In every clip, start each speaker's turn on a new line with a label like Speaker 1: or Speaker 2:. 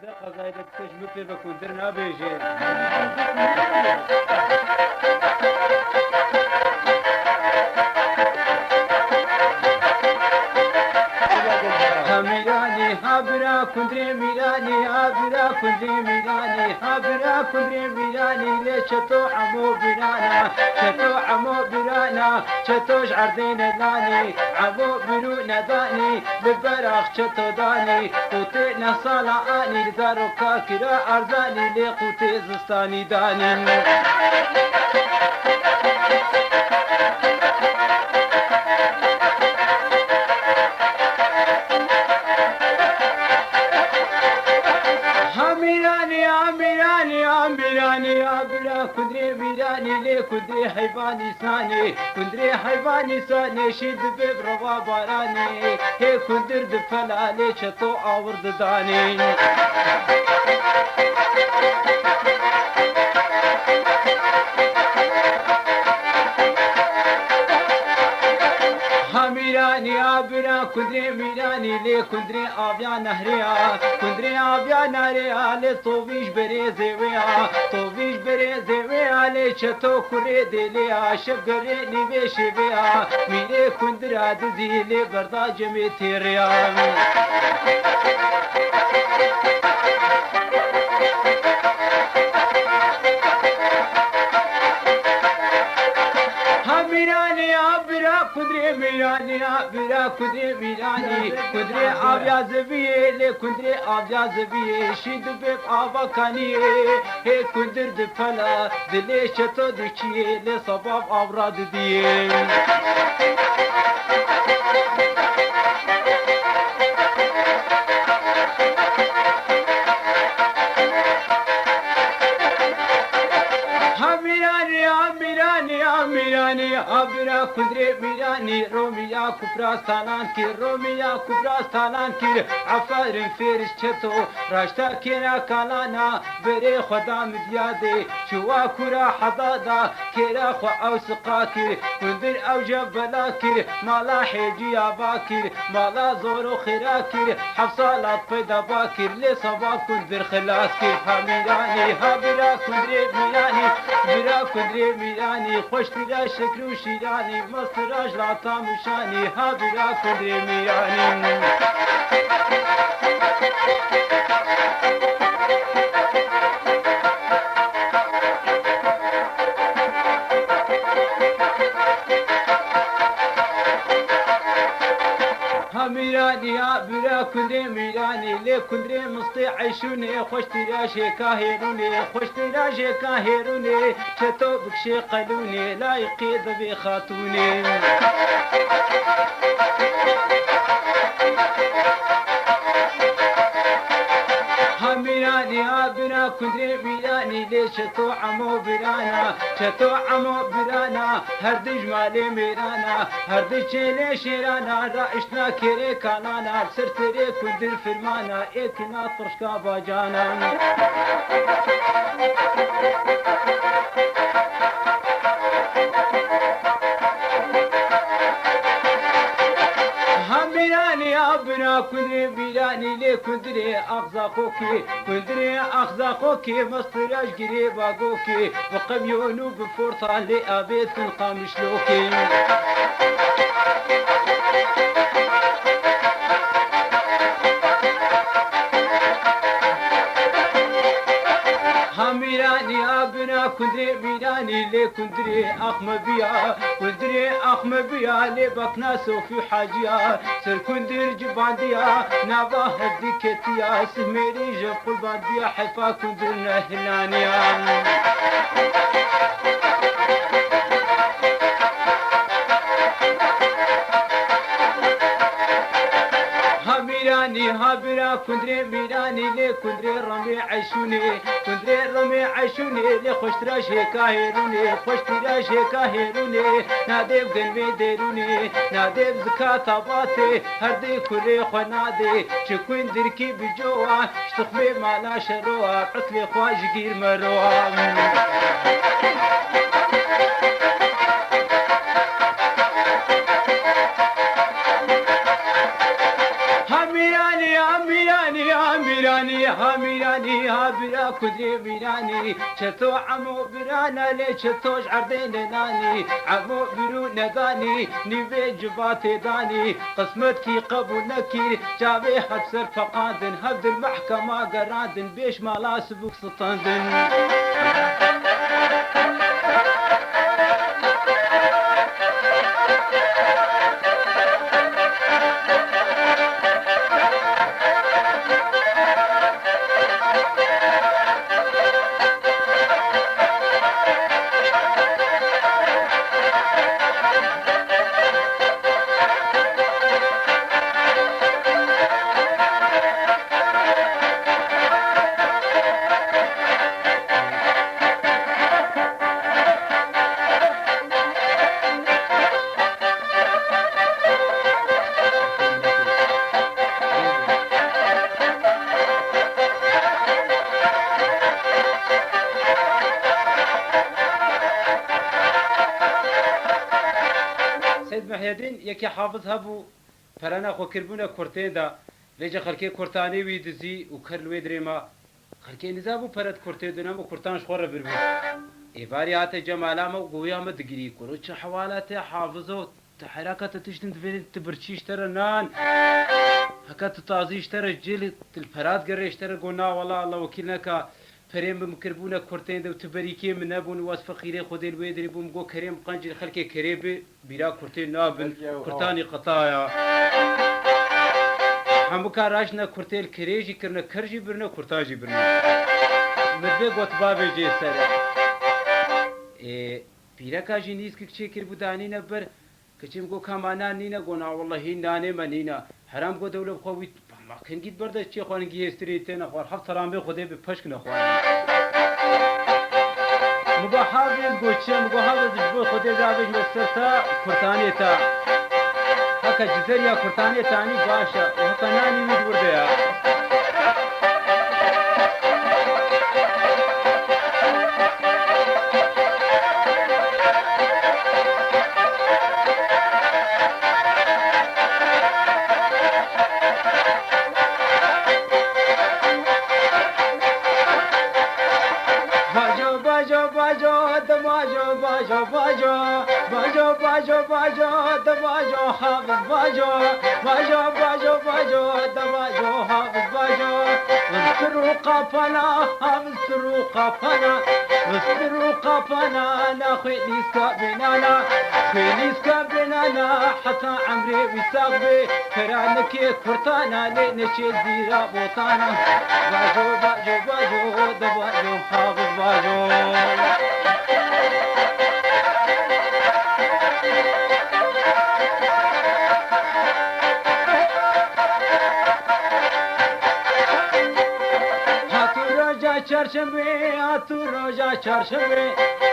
Speaker 1: قضايا تشمت لي بكون درنا بيجي ميراني هابرا كندري ميراني هابرا كندري ميراني هابرا كندري ميراني ليش تو عمو برانا شتو عمو برانا شتوش عردين لاني عمو برونا داني بالبراخ شتو داني قوتي نصالا اني لدارو كاكرا ارزاني لقوتي زستاني داني عبرا كندري ميراني لي كندري حيواني ثاني كندري حيواني ثاني شد ببروا باراني هي كندر دفلا لي شتو اورد داني ميراني عبرا كندري ميراني لي كندري ابيا نهريا كندري ابيا نهريا لي طوبيش بريزي ويا طوبيش بريزي ويا لي شتو كوري ديليا شفقري نيبيشي ويا ميري كندرا دزي لي بردا جميتي ريا كندري ميراني عبرا كندري ميراني كندري آبيا زبيه لي كندري آبيا زبيه شيد بيب آبا كاني هي كندر دفلا دلي شتو دكي لي صباب أبراد دي ميراني عبرا كندري ميراني روميا كبراستانان كي روميا كبراستانان كي عفار فيرش چتو راشتا كينا كالانا بري خدا مديادي شوا كورا حضادا كيرا خو او سقاكي كندر او جبلا كي مالا حيجي باكر مالا زورو خيراكي حفصالات فيدا باكر لي صباب كندر خلاص كي ميراني عبرا كندري ميراني برا كندري ميراني خوش تلا شكر وشيراني مصراج لا طامشاني هابرا كندري ميراني ميراني عبرا كندري ميراني لي كندري مستي عيشوني خوش تراشي كاهروني خوش تراشي كاهروني شتو بكشي قلوني لا يقيد بخاتوني ميراني عبرا كندري ميراني لي شتو عمو برانا شتو عمو برانا هردج مالي ميرانا هردج لي شيرانا رائشنا كيري كانانا سرتري كندر فرمانا اكنا طرشكا باجانا عبرا كندري ميراني لي كندري أخزاقوكي كندري أخزاقوكي مصطراش قريبا قوكي وقميونو بفورطة لي أبيت قامشلوكي ميراني عبرا كندري ميراني لي كندري أخم بيا كندري أخم بيا لي بكناسو في حاجيا سر كندر جبانديا نابا هديكتيا سميري جب قلبانديا حفا كندر نهلانيا ميراني هابرا كندري ميراني لي كندري رمي عيشوني كندري رمي عيشوني لي خوش تراشي كاهروني خوش تراشي كاهروني نادي بقلبي ديروني نادي بزكاة باتي هردي كوري خنادي شكوين دركي بجوا شتخمي مالا شروع عطلي خواج جير مروع ها ميراني ها برا كدري ميراني شتو عمو برانا لي شتوش عردين ناني عمو برو نداني نيفي جباتي داني قسمتكي قبولكي جابي حبسر فقادن هبد المحكمة قرادن بيش مالا سبوك سطاندن سيد محيدين يكي حافظ هبو فرانا خو كربونا كورتين دا ليجا خلكي كورتاني ويدزي وكرل ويدريما خلكي نزابو فرد كورتين دونامو كورتان شخورة بربو إباري هاتي جمالاما وقويا ما دقري كروتش حوالاتي حافظو تحركات تشتن تفيدين تبرشيش ترى نان هكا تتازيش ترى جيل الفراد قريش ترى قلنا والله الله وكيلنا فريم بمكربونا كورتين دو تبريكي من ابون واس فقيري خدي الويدري بومقو كريم قنجل خلكي كريبي بلا كورتين نابن كورتاني قطايا همبكا راشنا كورتيل كريجي كرنا كرجي برنا كورتاجي برنا مدبي قوت بابي جي سرع بلا كاجي نيس كي كربو داني نبر كچيم گو كمانا نينا قونا والله ناني منينا حرام قو دولة بخوي ما كان جيت برده چي خوانگي استريتين اخوار حفظ رامبي خودي بپشك نخوار مگو حاضر گو چي مگو حاضر دجبو خودي زابش مستتا كورتاني تا هكا جزريا كورتاني تاني باشا وهكا ناني ميد برده يا حافظ باجو باجو باجو باجو دباجو حافظ باجو واستروا قافنا واستروا قافنا واستروا قافنا انا خيليسكا بنانا خيليسكا بنانا حتى عمري ويساقبي فرانكي كرتانا لينشي زيرا بوطانا باجو باجو باجو دباجو حافظ باجو چرشنبه تو روزا چرشنبه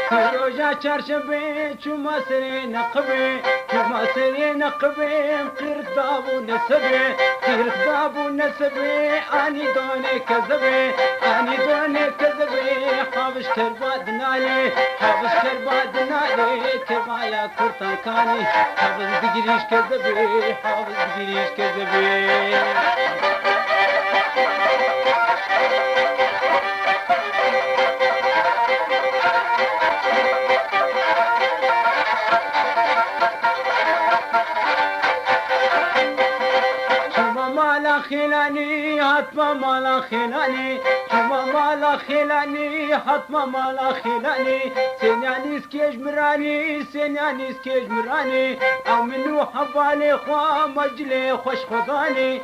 Speaker 1: تو روزا چرشنبه چوما سری نقبه چوما سری نقبه قردابو نسبه قردابو نسبه آنی دونه کذبه آنی دونه کذبه حافظ کرباد ناله حافظ کرباد ناله کربایا کرتان کانی حافظ دگریش کذبه حافظ دگریش کذبه خلاني هاتما مالا خلاني شما مالا خلاني هاتما مالا خلاني سناني سكيج مراني سناني سكيج مراني او منو حبالي خوا مجلي خوش خداني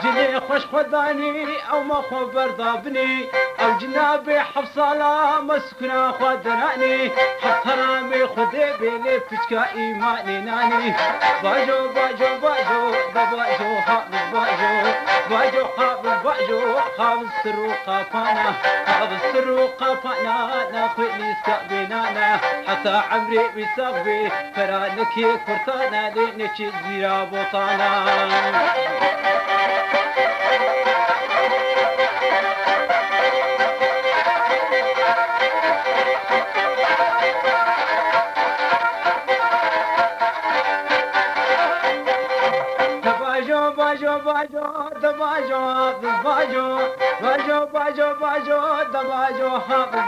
Speaker 1: جلي خوش خداني او ما خو بردابني او جنابي حفصالا مسكنا خدراني حفرامي خدي بيلي فشكا ايماني ناني باجو باجو باجو باجو حافظ باجو باجو حافظ باجو حافظ سروقة فانا حافظ سروقة فانا ناخذ نسكا بنانا حتى عمري بيساقبي فرانكي كرتانا لينشي زيرا بوطانا باجو باجو دباجو باجو باجو باجو باجو دباجو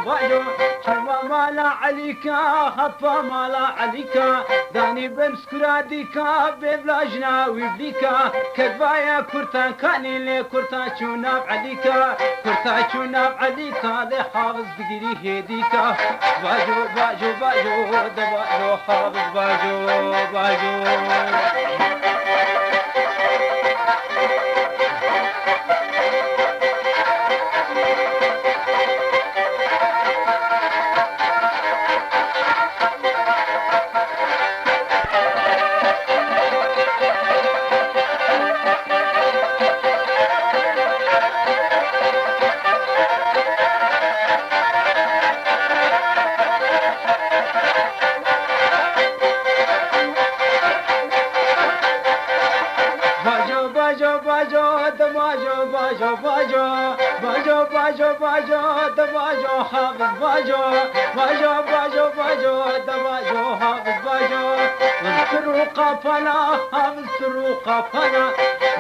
Speaker 1: باجو حرمة مالا عليكا خطفة مالا عليكا داني بمسكراديكا ببلاجنا ويبليكا كدبايا كرتان كاني لي كرتان شوناب عليكا كرتان شوناب عليكا لي حافظ دقيري هديكا باجو باجو باجو دباجو حافظ باجو باجو باجو باجو باجو باجو باجو دباجو حافظ باجو باجو باجو باجو دباجو حافظ باجو واذكروا قافنا حافظ سروا قافنا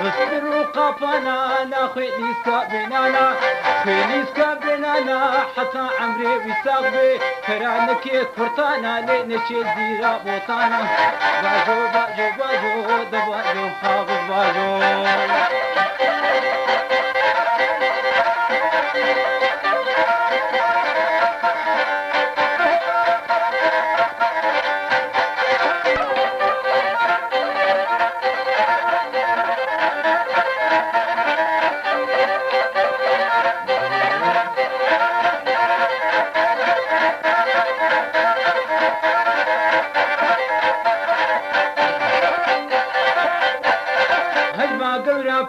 Speaker 1: واذكروا قافنا لا خيليسكا بنانا خيليسكا بنانا حتى عمري ويساقبي كرانك كرتانا لنشي زيرا بوطانا باجو باجو باجو دباجو حافظ باجو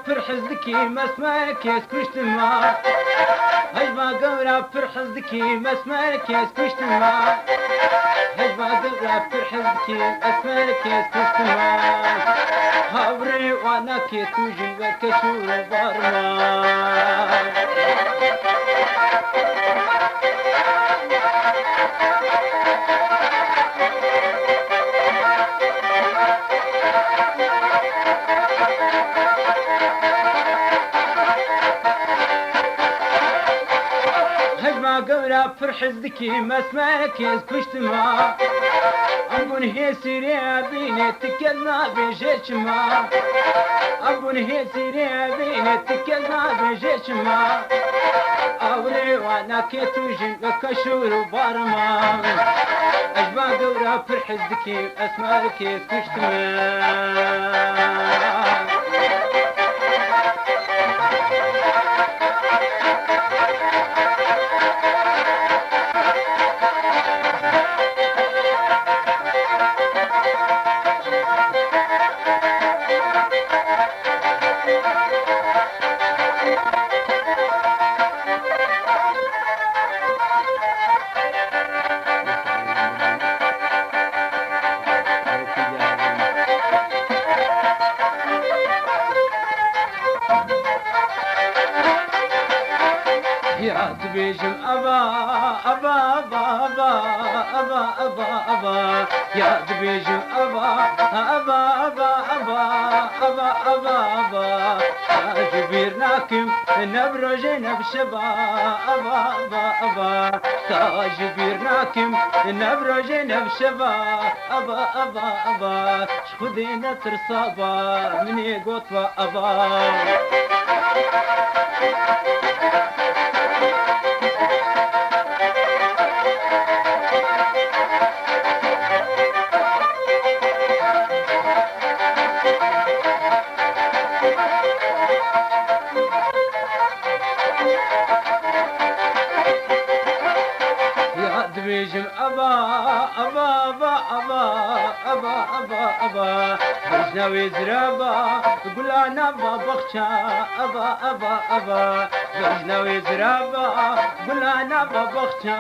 Speaker 1: فرحزدكي مسمار كيس كشتما هجما قورا فرحزدكي مسمار كيس كشتما هجما قورا فرحزدكي مسمار كيس كشتما هاوري وانا كيتو جنبا كشور بارما قورا فرحزدكي مسمارك يزكشتما أبون هي سيريا بيني تكلنا بجيشما أبون هي سيريا بيني تكلنا بجيشما أولي وانا كيتو جنبك شور وبارما أجبا قورا فرحزدكي مسمارك يزكشتما يا دبيجم أبا أبا أبا أبا أبا أبا أبا يا دبيجم أبا أبا أبا أبا أبا أبا أبا جبير ناكم نبرجنا بشبا أبا أبا أبا جبير ناكم نبرجنا بشبا أبا أبا أبا شخدينا ترصابا مني قطوة أبا دبيجم أبا أبا أبا أبا أبا أبا أبا بجناوي زرابا قول أنا ببخشا أبا أبا أبا بجناوي زرابا قول أنا ببخشا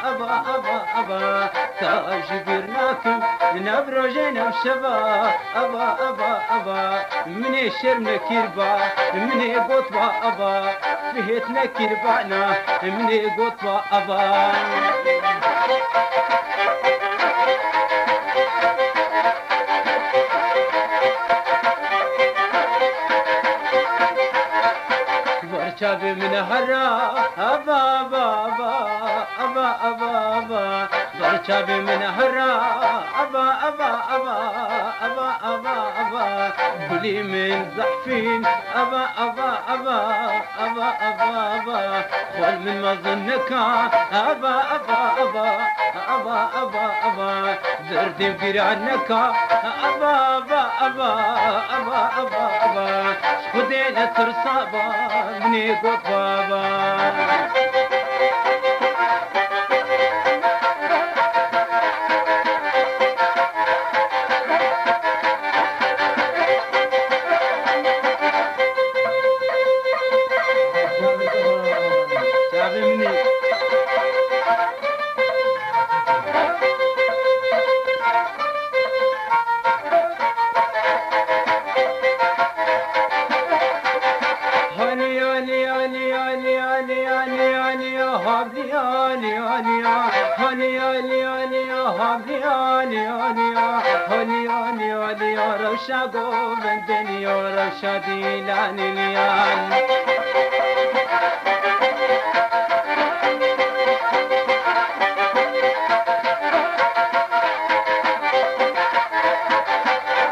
Speaker 1: أبا أبا أبا تاجبرناكم نبرجنا بشبا أبا أبا أبا مني شرمنا كيربا مني قطبا أبا فهتنا كيربانا مني قطبا أبا شابي من هرا أبا أبا أبا أبا أبا أبا شابي من هرا أبا أبا أبا أبا أبا أبا قولي من زحفين أبا أبا أبا أبا أبا أبا خول من مظنك أبا أبا أبا أبا أبا أبا زردي بقرانك أبا أبا أبا أبا أبا أبا خدينا ترصابا مني قد بابا روشاقو بندني وروشا ديلان اليان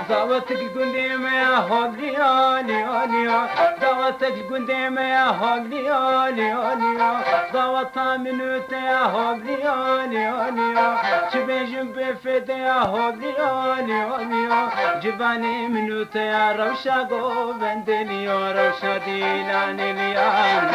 Speaker 1: دعوتك قديم يا هولياني أوليا دعوتك قديم يا هولياني أوليا دعوتها منوت يا هولياني أوليا شبي جنبي فدا يا هولياني أوليا جباني منوت يا روشاقو بندني وروشا ديلان اليان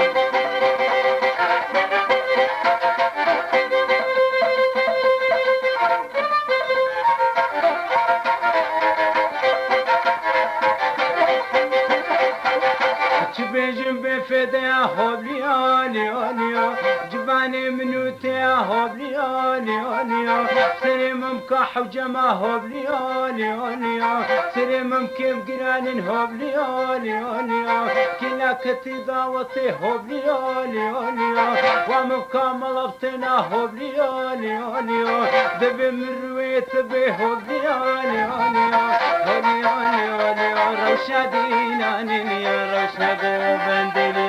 Speaker 1: بيجن بفدا هوبلياني أوليا جباني منوتي هوبلياني أوليا سري ممكح وجما هوبلياني أوليا سري ممكن قران هوبلياني أوليا كنا كتيدا وطي هوبلياني أوليا ومبكا ملبتنا هوبلياني أوليا دبي من رويت بي هوبلياني أوليا هوبلياني أوليا روشاديناني يا روشاديناني بندليان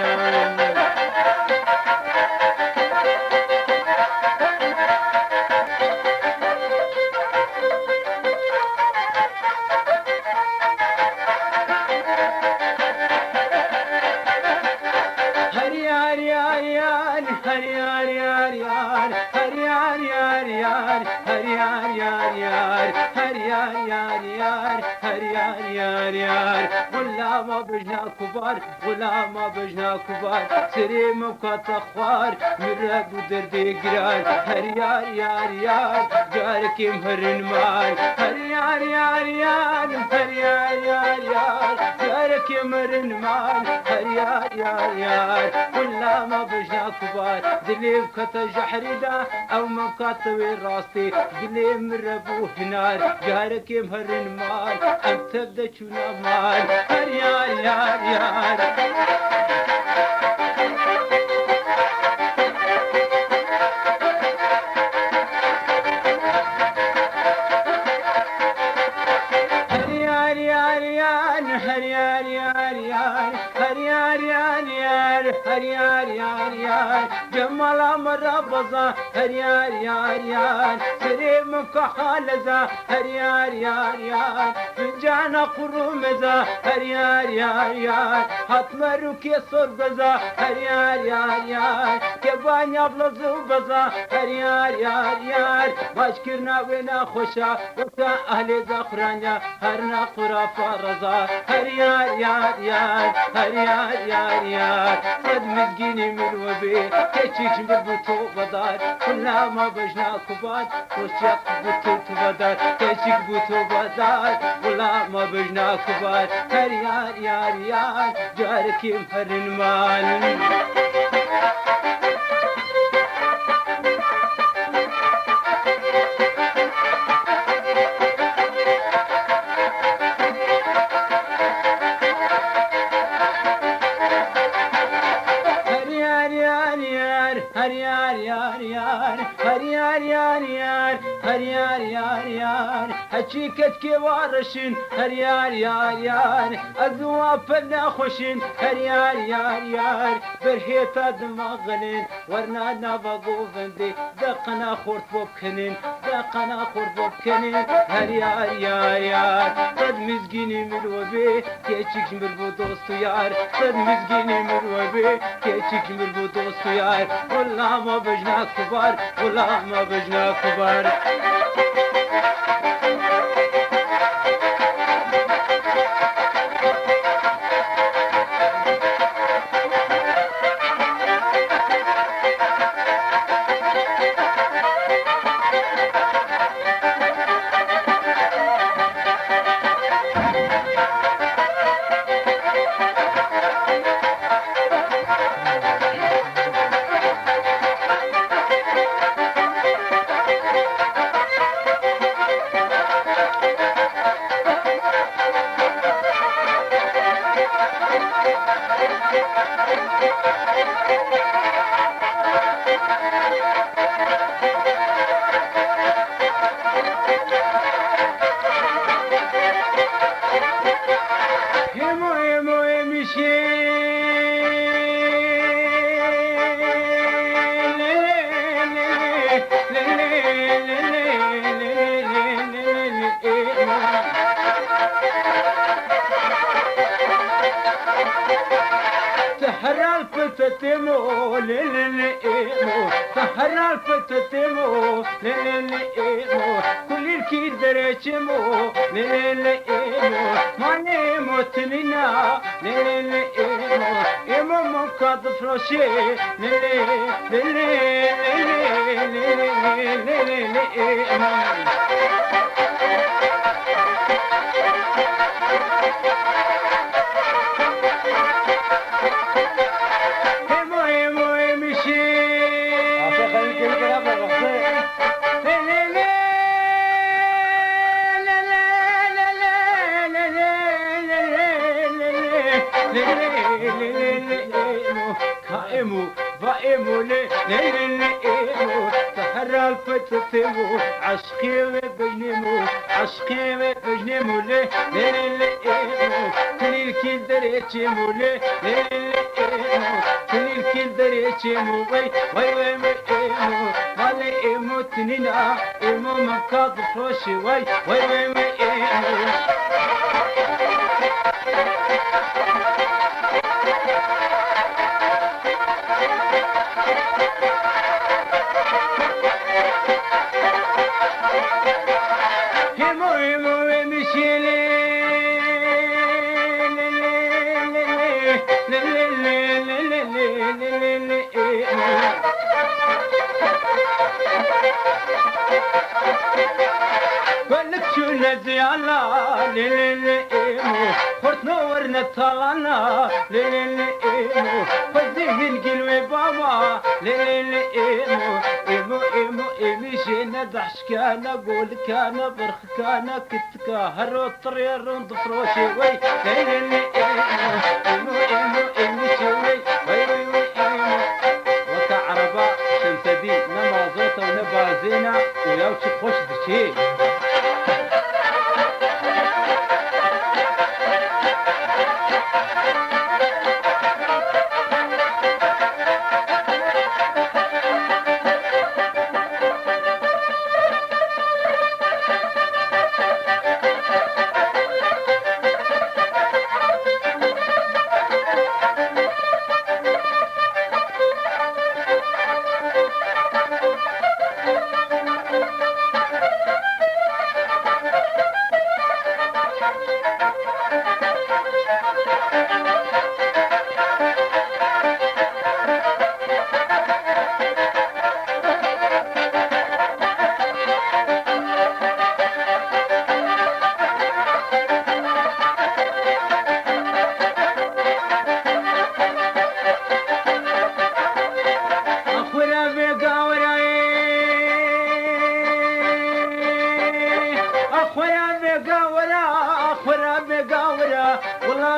Speaker 1: ولا ما بجنا كبار ولا ما بجنا كبار سري مبكات اخوار مرق ودردي قرار هر يار يار يار جارك مهرن مال هر يار يار يار هر يار يار يار جارك مهرن مال هر يار يار يار ولا ما بجنا كبار دلي بكت جحردا او مبكات وين راستي دلي مربو هنار جارك مهرن مال ام تبدا شونا مال هر يار يار يار جمال مرة بزا هر يار يار يار سريم كحالزا هر يار يار يار فنجانا قرومزا هر يار يار يار هتمرو كيسور بزا هر يار يار يار كبان يبلزو بزا هر يار يار يار باشكرنا وينا خوشا وكا أهل زخرانيا هرنا خرافة رزا هر يار يار يار هر يار يار يار صد مزقيني من وبي كيشيش ببوتو بدار كلنا ما بجنا كبار وشيق بوتو بدار كيشيك بوتو بدار ولا ما بجنا كبار هر يار يار يار جارك مهرن مال حشيكت كوارشن هر يار يار يار أذوا فنا خوشن هر يار يار يار برهيتا دماغنين ورنا نبغو فندي دقنا خورت بوبكنين دقنا خورت بوبكنين هر يار يار يار قد مزجيني مروبي كيتشيك مربو دوستو يار قد مزجيني مروبي كيتشيك مربو دوستو يار والله ما بجنا كبار والله ما بجنا كبار سهر الفتتمو للإيمو سهر الفتتمو للإيمو كل الكيد دريتمو للإيمو ما نيمو تنينا للإيمو إيمو منقض فروشي للإيمو كائمو ضائمو ليلو سهر الفتتمو عشقي بجنمو عشقي بجنمو ليلو كل الكل دريتشمو ليلو كل الكل دريتشمو وي وي وي مو مالي إيمو تنينا إيمو مكاض فروشي وي وي وي وي قلت شو نزيانا للإيمو خرط نورنا طالنا للإيمو فزيه القلوي بابا للإيمو إيمو إيمو إيمي شينا ضحشكانا قول كانا برخ كانا كتكا هرو الطرير ونضفروشي وي للإيمو إيمو إيمو إيمي شوي وي وي وي إيمو وكعربا شمسدي نما زوطة ونبازينا ويوشي خوش دشي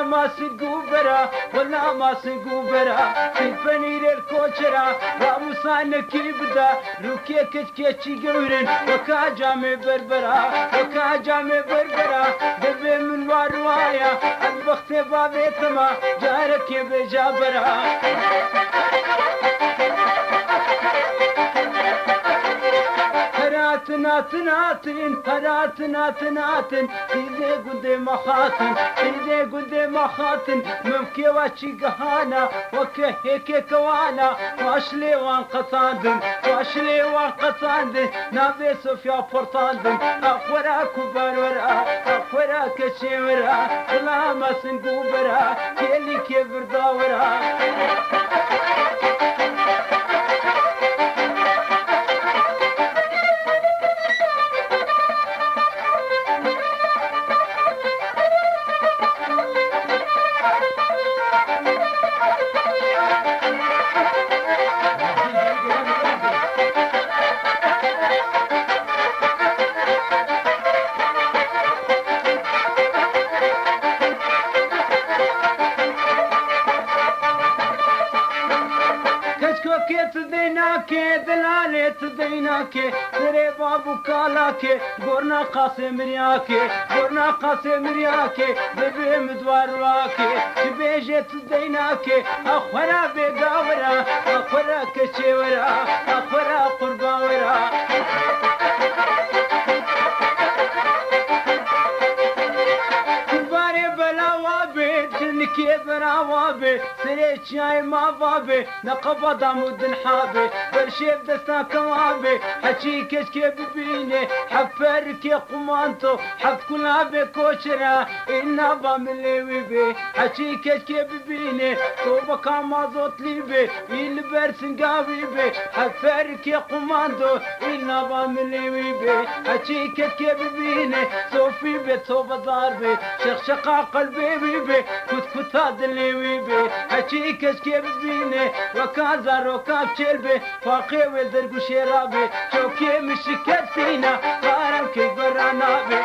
Speaker 1: ما صدقوا برا ولا ما سنقو برا تنفنير الكوشرا راموسانكي بدا روكي كتكيتشي قورن وكا جامي بربرا وكا جامي بربرا دبي من واروايا البخت بابيتما جارك بجابرا هراتن سيدي قد مخاتن سيدي قد مخاتن ممكي واشي قهانا وكي هيك كوانا واشلي وانقصاندن واشلي وانقصاندن نابي سوفيا فرطاندن اخورا كبار ورا اخورا كشي ورا لا ما سنقو برا كيلي كبر داورا के दलाले तदैना के तेरे बाबू काला के गोरना कासे मिरिया के गोरना कासे मिरिया के बेबे मदवार वाके बेजे तदैना के अखरा बेगावरा अखरा कचेवरा अखरा कुर्बावरा के براوابه سري شاي ما بابه نقبض عمود الحابه برشيف دستا كوابه حكي كشكي ببينه حفرك يا قمانتو حفت كلها بكوشرة إنا باملي ويبي حكي كشكي ببينه صوبك ما زوت ليبي يلبرسن قاويبي حفرك يا قمانتو إنا باملي ويبي حكي كشكي ببينه صوفي بيت صوب ضاربي شقشقا قلبي ويبي كنت هذا اللي ويبي حكي كشكي ببينه وكازر وكاب شلبي فاقي وزرق شرابي شوكي مشكت فينا قارم كي برانابي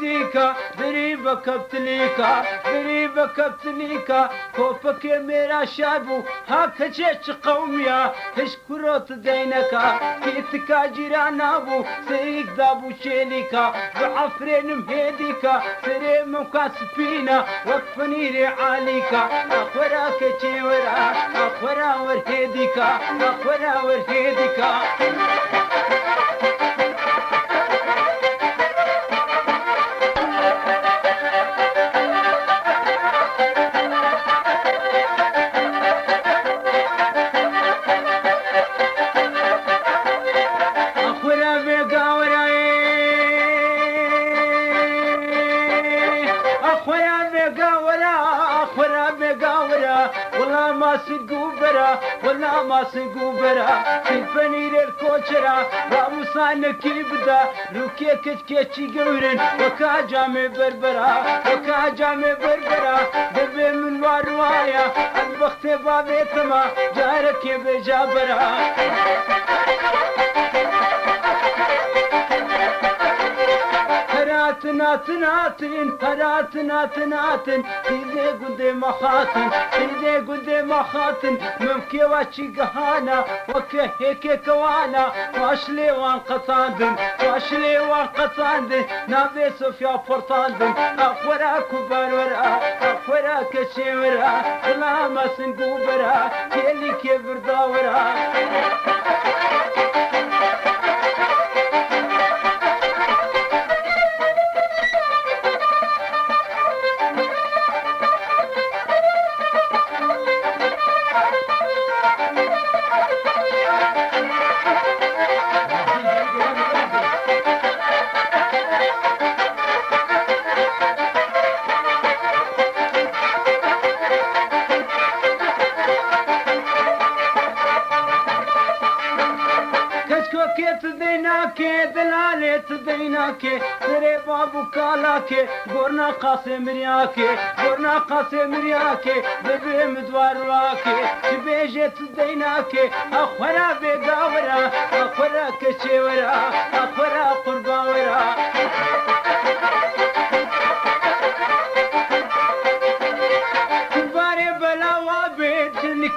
Speaker 1: ديكا دريبة كبتليكا دريبة كبتليكا خوفك ميرا شابو هاك جيش قوميا هشكروت دينكا كيتكا جيرانابو سيك دابو شيليكا بعفرين مهديكا سري ممكا سبينا وقفنيري عاليكا اخورا كتشيورا اخورا ورهديكا اخورا ورهديكا ولا ما سنقو برا تنفنير الكوشرا راموسانكي بدا روكي كتكيتشي قورن وكا جامي بربرا وكا جامي بربرا دبي من واروايا البخت بابيتما جارك بجابرا هراتن سيدي قد مخاتن سيدي قد مخاتن ممكي واشي قهانا وكي هيك كوانا واشلي وانقصاندن واشلي وانقصاندن نابي سوفيا فرطاندن اخورا كبار ورا اخورا كشي ورا لا ما سنقو برا كيلي كبر داورا کشکو که تدینا که دلاله تدینا که سر بابو کالا که گورنا قاسم ریا که گورنا قاسم ریا که ببی مدوار را که تبیجه تدینا که اخورا بگاورا اخورا کشورا اخورا قرباورا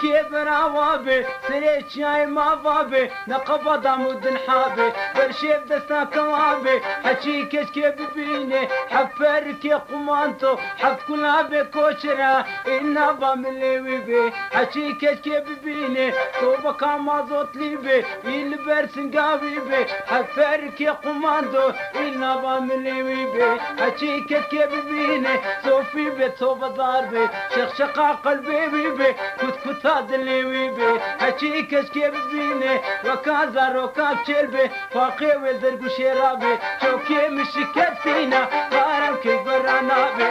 Speaker 1: كي براوابي سريت شاي ما بابي نقبض عمود الحابي برشيب دستا كوابي حكي كشكي ببيني حفرك يا قمانتو حف كلها بكوشرا إنا باملي ويبي حكي كشكي ببيني صوبة كاما زوت ليبي يلبرسن قاويبي حفرك يا قمانتو إنا باملي ويبي حكي كشكي ببيني صوفي بيت صوبة ضاربي شقشقا قلبي ويبي كت هذا اللي ويبي هشي كشكي ببيني وكازا روكاب شلبي فاقي وزرق وشرابي شوكي مشي كتينا غارم كي برانابي